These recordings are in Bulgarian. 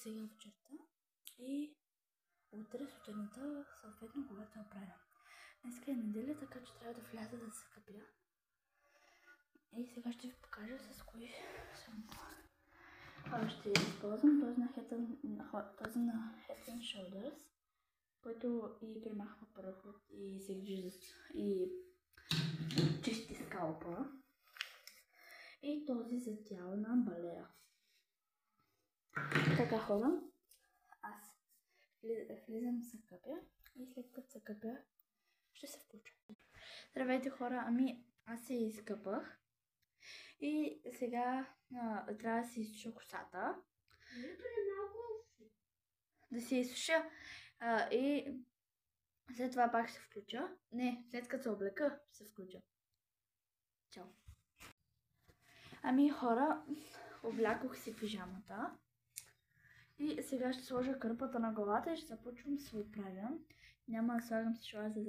сега вечерта и утре сутринта, съответно, когато я правя. Днеска е неделя, така че трябва да вляза да се къпя. И сега ще ви покажа с кои съм. Ще използвам този на Head and Shoulders, който и примахва пръхот и се грижи и чисти скалпа. И този за тяло на Балея. Така хора, аз влизам се къпя и след като се къпя ще се включа. Здравейте хора, аз се изкъпах и сега трябва да си изсуша косата. Да се изсуша и след това пак ще се включа. Не, след като се облека ще се включа. Чао. Хора, облякох си пижамата и сега ще сложа кърпата на главата и ще започвам да се оправям. Няма да слагам си шала, за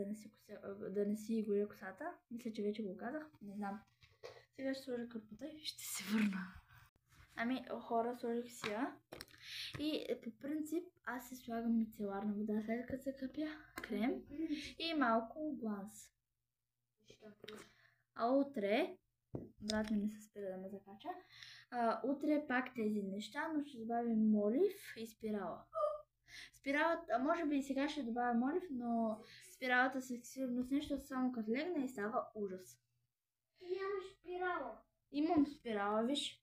да не си горя косата. Мисля, че вече го казах. Не знам. Сега ще сложа кърпата и ще се върна. Хора, сложих си я. И по принцип аз си слагам мицеларна вода, след като се къпя, крем и малко гланс. А утре, брат ми се спира да ме закача, утре пак тези неща, но ще добавим молив и спирала. Спиралата, може би и сега ще добавя молив, но спиралата със сигурност нещо само като легне и става ужас. Нямаш спирала. Имам спирала, виж.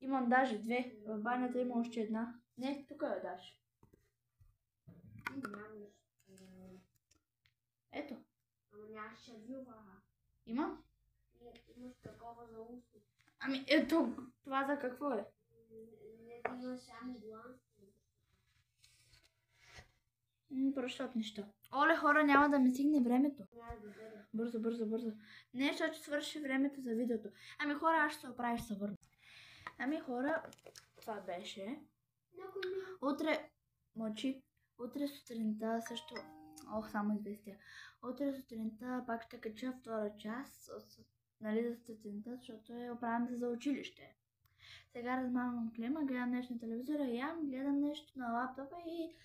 Имам даже две. В банята има още една. Не, тук я даш. Нямаш. Ето. Ама нямаш шавила. Имам? Имаш такова за устно. Ето, това за какво е? Не имаш само гланс. Прощат неща. Оле, хора, няма да ми стигне времето. Няма да бъде. Бързо. Не, защото свърши времето за видеото. Хора, аз ще се оправя, ще се върна. Хора, това беше. Утре, утре сутринта също. Само известия. Утре сутринта пак ще кача втора част, за сутринта, защото оправям се за училище. Сега размахвам клима, гледам нещо на телевизора, ям, гледам нещо на лаптопа и